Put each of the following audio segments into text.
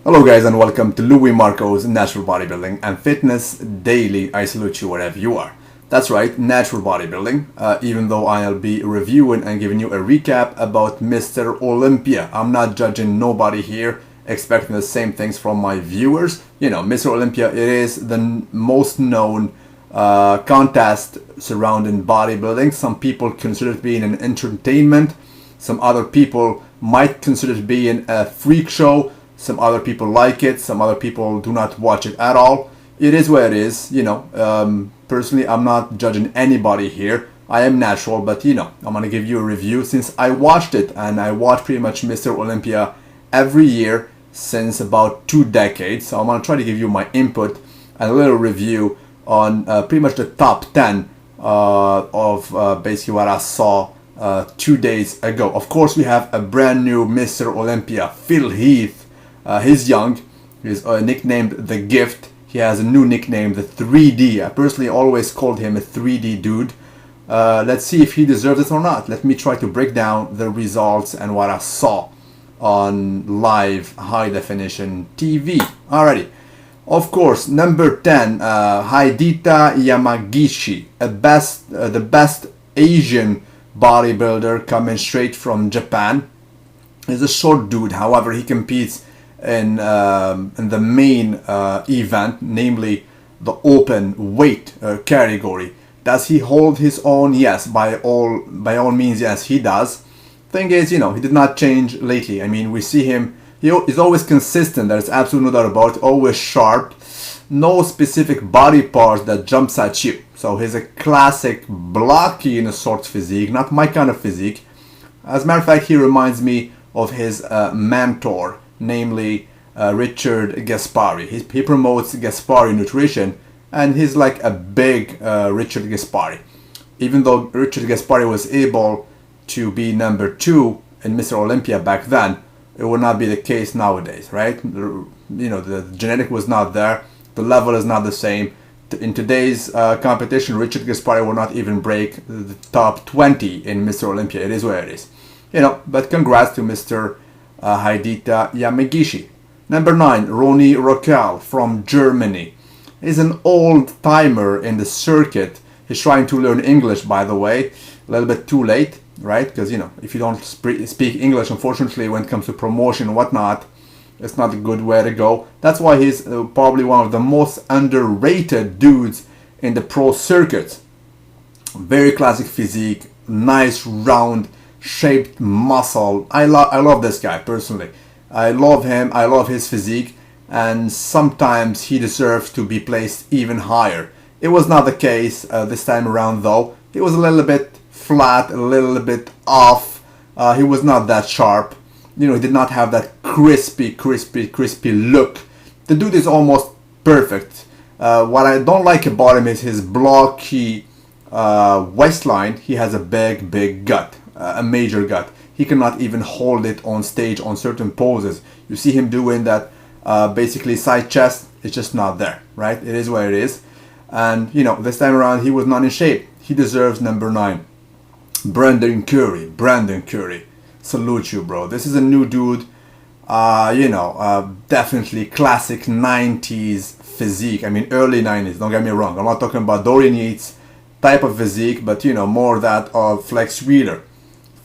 Hello guys and welcome to luimarco's Natural Bodybuilding and Fitness Daily. I salute you wherever you are. That's right, natural bodybuilding, even though I'll be reviewing and giving you a recap about Mr. Olympia. I'm not judging nobody here, expecting the same things from my viewers. You know, Mr. Olympia, it is the most known contest surrounding bodybuilding. Some people consider it being an entertainment. Some other people might consider it being a freak show. Some other people like it, some other people do not watch it at all. It is what it is, you know. Personally, I'm not judging anybody here. I am natural, but you know, I'm gonna give you a review since I watched it, and I watch pretty much Mr. Olympia every year since about 2 decades. So I'm gonna try to give you my input and a little review on pretty much the top 10 of basically what I saw 2 days ago. Of course, we have a brand new Mr. Olympia, Heath. He's young. He's nicknamed The Gift. He has a new nickname, the 3D. I personally always called him a 3D dude. Let's see if he deserves it or not. Let me try to break down the results and what I saw on live high definition TV. Alrighty. Of course, number 10, Dita Yamagishi, the best Asian bodybuilder coming straight from Japan. He's a short dude. However, he competes in the main event, namely the open weight category. Does he hold his own? Yes, by all means, yes, he does. Thing is, you know, he did not change lately. I mean, we see him, he's always consistent. There's absolutely no doubt about it. Always sharp, no specific body parts that jumps at you. So he's a classic blocky in a sort of physique, not my kind of physique. As a matter of fact, he reminds me of his mentor, namely Richard Gaspari. He promotes Gaspari nutrition, and he's like a big Richard Gaspari. Even though Richard Gaspari was able to be number 2 in Mr. Olympia back then, it would not be the case nowadays, right? You know, the genetic was not there, the level is not the same. In today's competition, Richard Gaspari will not even break the top 20 in Mr. Olympia. It is where it is. You know, but congrats to Mr. Dita Yamagishi. Number 9, Ronnie Rockel from Germany. He's an old timer in the circuit. He's trying to learn English, by the way. A little bit too late, right? Because, you know, if you don't speak English, unfortunately, when it comes to promotion and whatnot, it's not a good way to go. That's why he's probably one of the most underrated dudes in the pro circuit. Very classic physique, nice round shaped muscle. I love this guy personally. I love him. I love his physique, and sometimes he deserves to be placed even higher. It was not the case this time around, though. He was a little bit flat, a little bit off. He was not that sharp. You know, he did not have that crispy look. The dude is almost perfect. What I don't like about him is his blocky waistline. He has a big gut. A major gut. He cannot even hold it on stage on certain poses. You see him doing that basically side chest. It's just not there, right? It is where it is. And you know, this time around he was not in shape. He deserves number 9. Brandon Curry. Salute you, bro. This is a new dude. You know, definitely classic 90s physique. I mean, early 90s. Don't get me wrong. I'm not talking about Dorian Yates type of physique, but you know, more that of Flex Wheeler.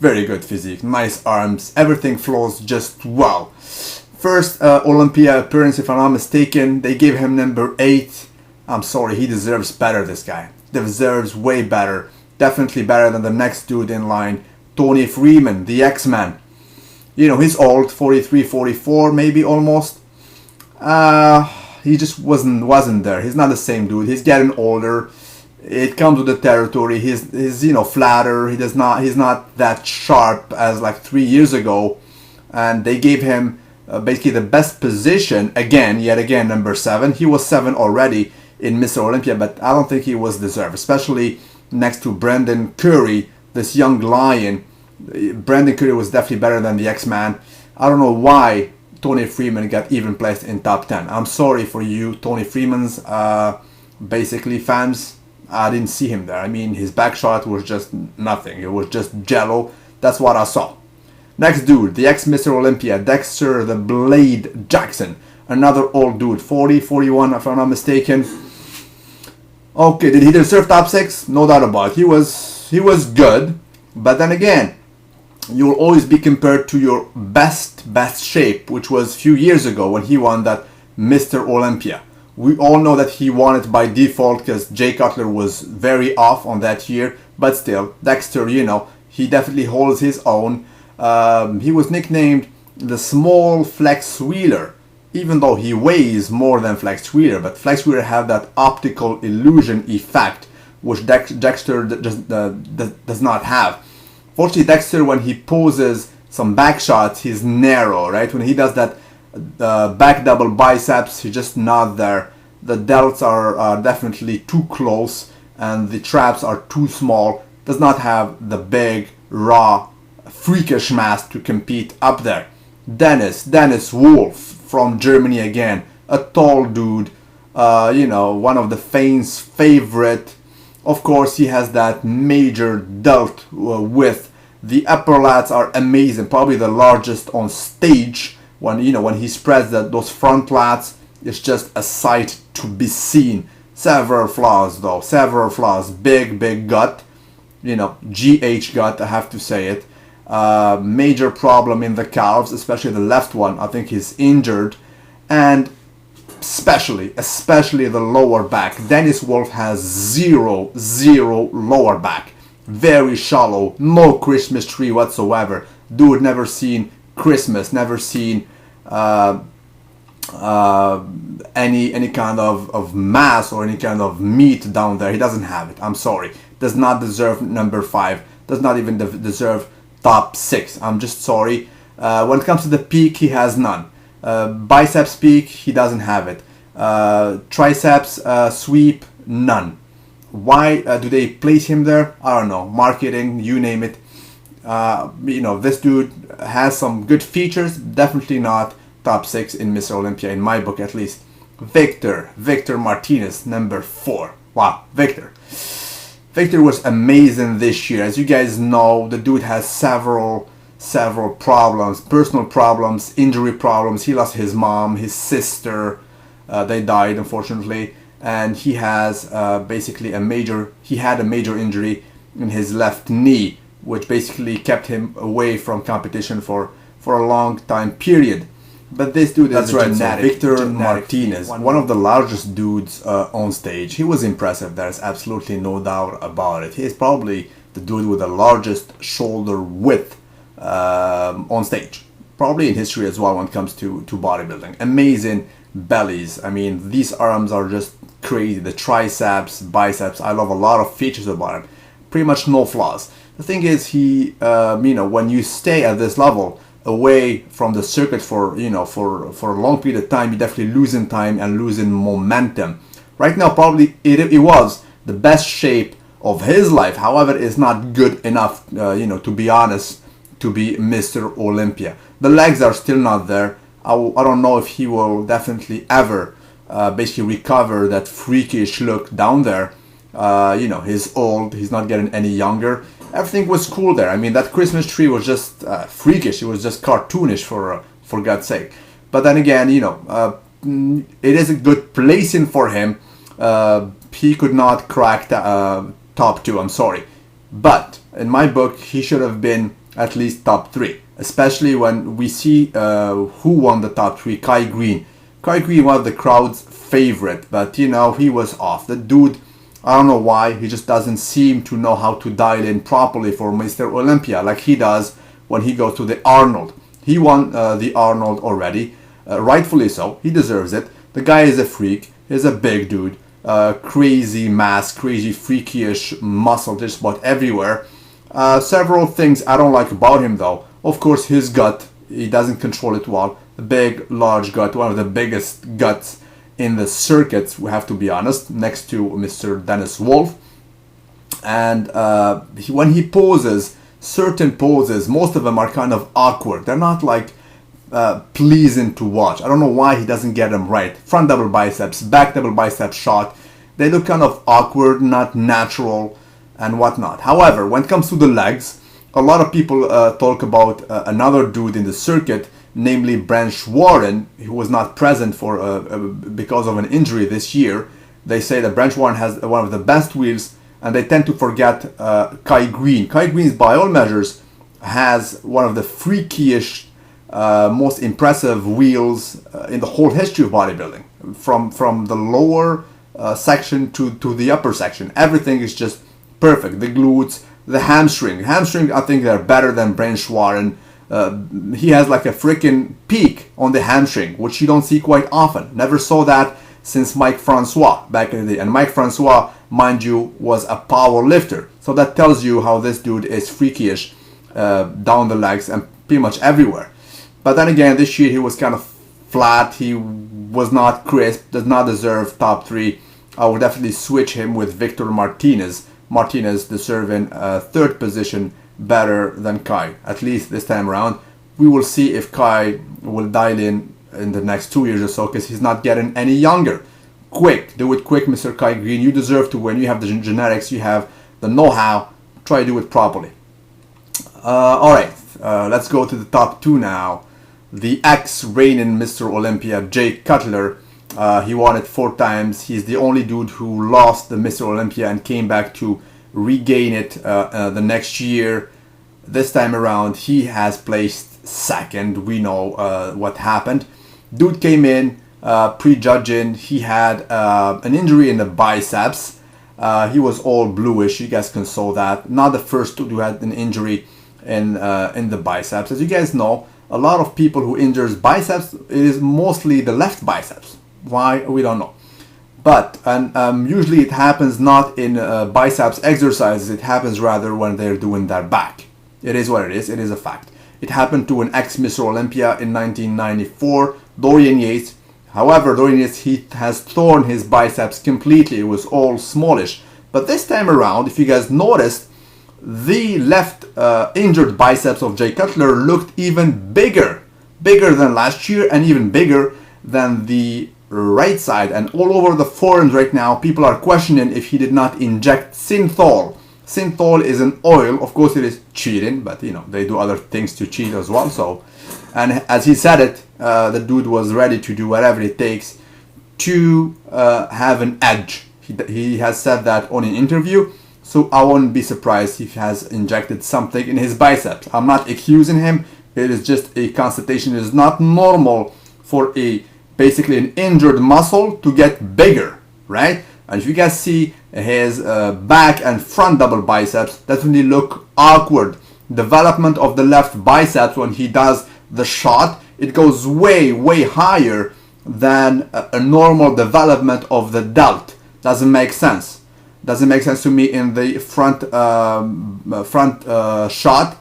Very good physique, nice arms, everything flows just well. First Olympia appearance, if I'm not mistaken, they gave him number 8. I'm sorry, he deserves better, this guy. Deserves way better. Definitely better than the next dude in line, Tony Freeman, the X-Man. You know, he's old, 43, 44, maybe almost. He just wasn't there. He's not the same dude. He's getting older. It comes with the territory. He's you know, flatter. He's not that sharp as like 3 years ago, and they gave him basically the best position yet again, number 7. He was 7 already in Mr. Olympia, but I don't think he was deserved, especially next to Brandon Curry, this young lion. Brandon Curry was definitely better than the X-Man. I don't know why Tony Freeman got even placed in top 10. I'm sorry for you, Tony Freeman's basically fans. I didn't see him there. I mean, his back shot was just nothing. It was just jello. That's what I saw. Next dude, the ex-Mr. Olympia, Dexter the Blade Jackson. another old dude, 40, 41, if I'm not mistaken. Okay, did he deserve top 6? No doubt about it. He was good, but then again, you will always be compared to your best shape, which was a few years ago when he won that Mr. Olympia. We all know that he won it by default because Jay Cutler was very off on that year, but still, Dexter, you know, he definitely holds his own. He was nicknamed the small Flex Wheeler, even though he weighs more than Flex Wheeler, but Flex Wheeler have that optical illusion effect, which Dexter does not have. Fortunately, Dexter, when he poses some back shots, he's narrow, right? When he does that back double biceps, he's just not there. The delts are definitely too close, and the traps are too small. Does not have the big, raw, freakish mass to compete up there. Dennis Wolf from Germany again, a tall dude, you know, one of the Fane's favorite. Of course, he has that major delt width. The upper lats are amazing, probably the largest on stage. When he spreads those front lats, it's just a sight to be seen. Several flaws though, several flaws. Big gut, you know, GH gut, I have to say it. Major problem in the calves, especially the left one. I think he's injured, and especially the lower back. Dennis Wolf has zero lower back, very shallow, no Christmas tree whatsoever. Dude never seen Christmas, never seen any kind of mass or any kind of meat down there. He doesn't have it. I'm sorry. Does not deserve number 5. Does not even deserve top 6. I'm just sorry. When it comes to the peak, he has none. Biceps peak, he doesn't have it. Triceps sweep, none. Why do they place him there? I don't know. Marketing, you name it. You know, this dude has some good features. Definitely not top 6 in Mr. Olympia, in my book at least. Victor Martinez, number 4. Wow, Victor was amazing this year. As you guys know, the dude has several problems, personal problems, injury problems. He lost his mom, his sister, they died unfortunately, and he has basically he had a major injury in his left knee, which basically kept him away from competition for a long time period. But this dude is Victor Martinez, one of the largest dudes on stage. He was impressive, there's absolutely no doubt about it. He is probably the dude with the largest shoulder width on stage, probably in history as well when it comes to bodybuilding. Amazing bellies. I mean, these arms are just crazy. The triceps, biceps, I love a lot of features about him. Pretty much no flaws. The thing is, he, you know, when you stay at this level, away from the circuit for a long period of time, you definitely losing time and losing momentum. Right now, probably it was the best shape of his life. However, it's not good enough, to be honest, to be Mr. Olympia. The legs are still not there. I don't know if he will definitely ever basically recover that freakish look down there. He's old. He's not getting any younger. Everything was cool there. I mean, that Christmas tree was just freakish. It was just cartoonish for God's sake. But then again, it is a good placing for him. He could not crack the top 2. I'm sorry, but in my book, he should have been at least top 3. Especially when we see who won the top 3. Kai Green. Kai Green was the crowd's favorite, but he was off. The dude, I don't know why, he just doesn't seem to know how to dial in properly for Mr. Olympia like he does when he goes to the Arnold. He won the Arnold already, rightfully so, he deserves it. The guy is a freak, he's a big dude, crazy mass, crazy freakish muscle just about everywhere. Several things I don't like about him though. Of course, his gut, he doesn't control it well. A big, large gut, one of the biggest guts in the circuits, we have to be honest, next to Mr. Dennis Wolf. And when he poses, certain poses, most of them are kind of awkward. They're not like pleasing to watch. I don't know why he doesn't get them right. Front double biceps, back double bicep shot. They look kind of awkward, not natural, and whatnot. However, when it comes to the legs, a lot of people talk about another dude in the circuit, namely Brent Schwarzen, who was not present for because of an injury this year. They say that Brent Schwarzen has one of the best wheels, and they tend to forget Kai Greene. Kai Greene's, by all measures, has one of the freakiest, most impressive wheels in the whole history of bodybuilding. From the lower section to the upper section, everything is just perfect. The glutes, the hamstring. I think they're better than Brent Schwarzen. He has like a freaking peak on the hamstring, which you don't see quite often. Never saw that since Mike Francois back in the day. And Mike Francois, mind you, was a power lifter. So that tells you how this dude is freakish down the legs and pretty much everywhere. But then again, this year he was kind of flat. He was not crisp, does not deserve top 3. I would definitely switch him with Victor Martinez. Martinez deserving third position, better than Kai, at least this time around. We will see if Kai will dial in the next 2 years or so, because he's not getting any younger. Quick, do it quick, Mr. Kai Greene. You deserve to win. You have the genetics, you have the know-how. Try to do it properly. Alright, let's go to the top 2 now. The ex-reigning Mr. Olympia, Jay Cutler. He won it 4 times. He's the only dude who lost the Mr. Olympia and came back to regain it the next year. This time around, he has placed second. We know what happened. Dude came in prejudging. He had an injury in the biceps. He was all bluish. You guys can saw that. Not the first dude who had an injury in the biceps. As you guys know, a lot of people who injures biceps, it is mostly the left biceps. Why? We don't know. But usually it happens not in biceps exercises. It happens rather when they're doing their back. It is what it is. It is a fact. It happened to an ex-Mr. Olympia in 1994, Dorian Yates. However, Dorian Yates, he has torn his biceps completely. It was all smallish. But this time around, if you guys noticed, the left injured biceps of Jay Cutler looked even bigger. Bigger than last year and even bigger than the right side. And all over the forums right now, people are questioning if he did not inject synthol. Synthol is an oil. Of course, it is cheating, but you know, they do other things to cheat as well. So, and as he said it, the dude was ready to do whatever it takes to have an edge. He has said that on an interview. So I won't be surprised if he has injected something in his biceps. I'm not accusing him. It is just a constatation. It is not normal for basically an injured muscle to get bigger, right? And if you guys see his back and front double biceps, that really look awkward. Development of the left biceps when he does the shot, it goes way, way higher than a normal development of the delt. Doesn't make sense. Doesn't make sense to me in the front shot.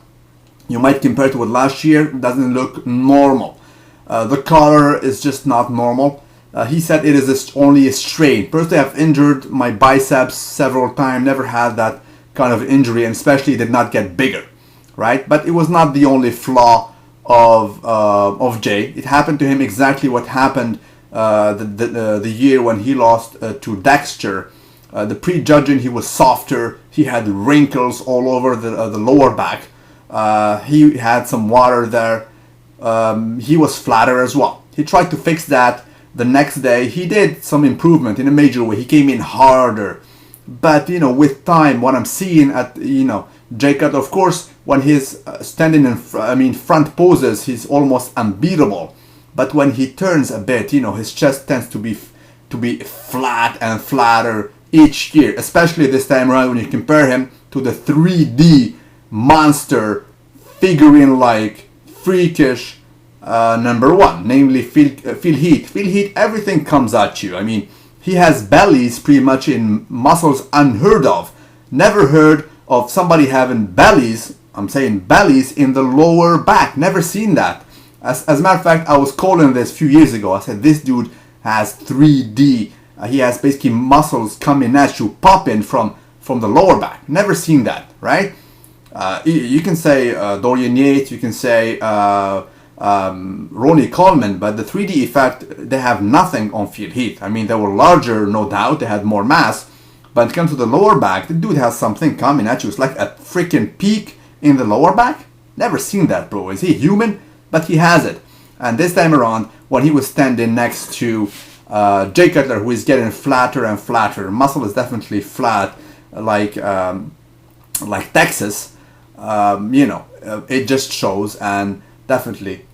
You might compare it with last year. It doesn't look normal. The color is just not normal. He said it is only a strain. Personally, I've injured my biceps several times. Never had that kind of injury, and especially did not get bigger, right? But it was not the only flaw of Jay. It happened to him exactly what happened the year when he lost to Dexter. The prejudging, he was softer. He had wrinkles all over the lower back. He had some water there. He was flatter as well. He tried to fix that the next day. He did some improvement in a major way. He came in harder. But, you know, with time, what I'm seeing at, you know, Jay Cutler, of course, when he's standing in front poses, he's almost unbeatable. But when he turns a bit, you know, his chest tends to be flat and flatter each year, especially this time around when you compare him to the 3D monster figurine-like freakish number 1, namely Phil Heath. Phil Heath, everything comes at you. I mean, he has bellies pretty much in muscles unheard of. Never heard of somebody having bellies, I'm saying bellies, in the lower back. Never seen that. As a matter of fact, I was calling this a few years ago. I said, this dude has 3D. He has basically muscles coming at you, popping from the lower back. Never seen that, right? You can say Dorian Yates, you can say Ronnie Coleman, but the 3D effect, they have nothing on Phil Heath. I mean, they were larger, no doubt, they had more mass, but when it comes to the lower back, the dude has something coming at you. It's like a freaking peak in the lower back. Never seen that, bro. Is he human? But he has it. And this time around, when he was standing next to Jay Cutler, who is getting flatter and flatter, muscle is definitely flat, like Texas, it just shows. And definitely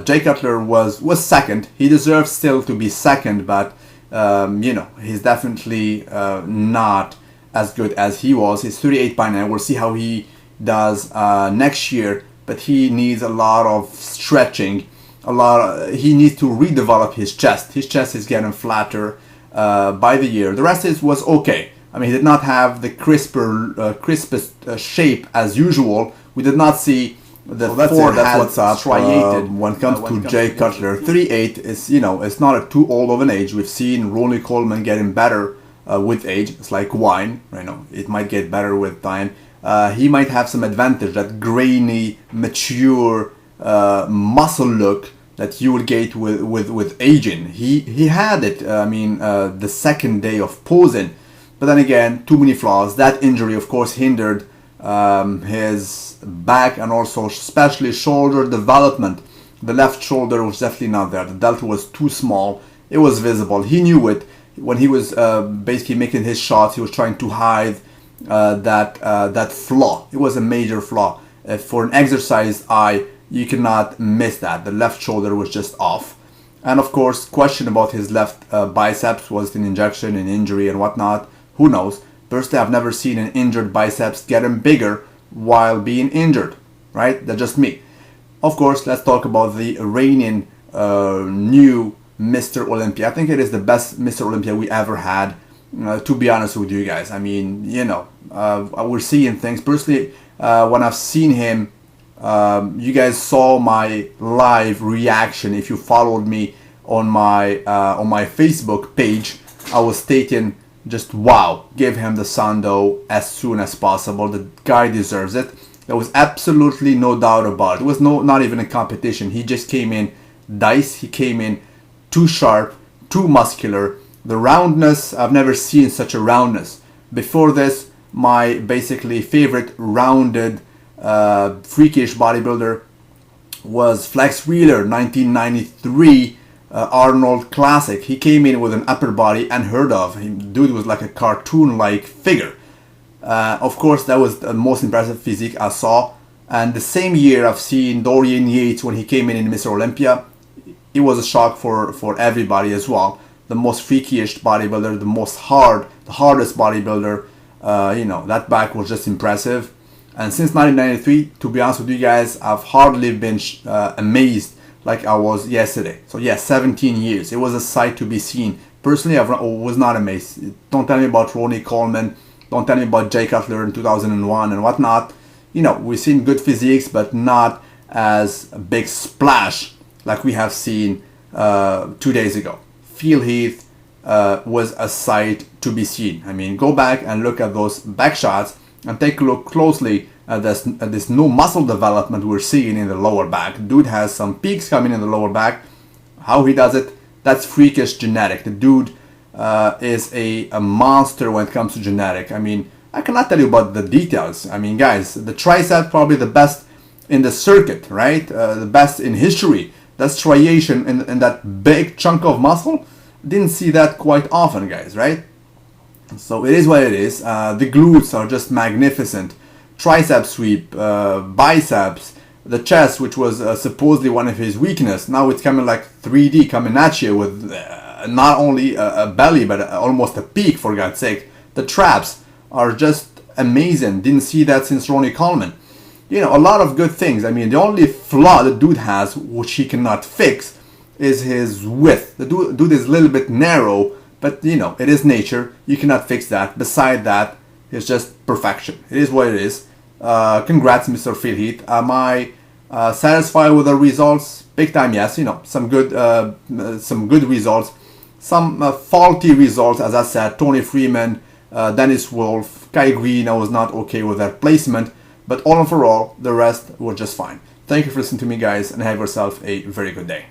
Jay Cutler was second. He deserves still to be second, but he's definitely not as good as he was. He's 38 by now. We'll see how he does next year, but he needs a lot of stretching. He needs to redevelop his chest. His chest is getting flatter by the year. The rest was okay. I mean, he did not have the crispest shape as usual. We did not see the forehead striated. When it comes to Jay Cutler, 38 is, it's not too old of an age. We've seen Ronnie Coleman getting better with age. It's like wine, it might get better with time. He might have some advantage, that grainy, mature muscle look that you will get with aging. He had it, the second day of posing. But then again, too many flaws. That injury, of course, hindered his back and also especially shoulder development. The left shoulder was definitely not there. The delta was too small. It was visible. He knew it. When he was basically making his shots, he was trying to hide that flaw. It was a major flaw. For an exercise eye, you cannot miss that. The left shoulder was just off. And of course, question about his left biceps. Was it an injection, an injury, and whatnot? Who knows? Personally, I've never seen an injured biceps getting bigger while being injured, right? That's just me. Of course, let's talk about the reigning new Mr. Olympia. I think it is the best Mr. Olympia we ever had, to be honest with you guys. I mean, we're seeing things. Personally, when I've seen him, you guys saw my live reaction. If you followed me on my Facebook page, I was stating, just wow, give him the Sando as soon as possible. The guy deserves it. There was absolutely no doubt about it. It was not even a competition. He just came in dice. He came in too sharp, too muscular. The roundness, I've never seen such a roundness. Before this, my basically favorite rounded freakish bodybuilder was Flex Wheeler, 1993 Arnold Classic. He came in with an upper body unheard of. Dude was like a cartoon-like figure. Of course, that was the most impressive physique I saw. And the same year, I've seen Dorian Yates when he came in Mr. Olympia. It was a shock for everybody as well. The most freakiest bodybuilder, the hardest bodybuilder. That back was just impressive. And since 1993, to be honest with you guys, I've hardly been amazed like I was yesterday. So yeah, 17 years. It was a sight to be seen. Personally, I was not amazed. Don't tell me about Ronnie Coleman. Don't tell me about Jay Cutler in 2001 and whatnot. We've seen good physiques, but not as a big splash like we have seen 2 days ago. Heath was a sight to be seen. I mean, go back and look at those back shots and take a look closely at this new muscle development we're seeing in the lower back. Dude has some peaks coming in the lower back. How he does it, that's freakish genetic. The dude is a monster when it comes to genetic. I mean, I cannot tell you about the details. I mean, guys, the tricep probably the best in the circuit, right? The best in history. That striation in that big chunk of muscle, didn't see that quite often, guys, right? So it is what it is. The glutes are just magnificent. Tricep sweep, biceps, the chest, which was supposedly one of his weakness. Now it's coming like 3D coming at you with not only a belly, but almost a peak, for God's sake. The traps are just amazing. Didn't see that since Ronnie Coleman. A lot of good things. I mean, the only flaw the dude has, which he cannot fix, is his width. The dude is a little bit narrow, but it is nature. You cannot fix that. Beside that, it's just perfection. It is what it is. Congrats, Mr. Heath. Am I satisfied with the results? Big time, yes. Some good results. Some faulty results, as I said. Tony Freeman, Dennis Wolf, Kai Green. I was not okay with that placement. But all overall, the rest were just fine. Thank you for listening to me, guys, and have yourself a very good day.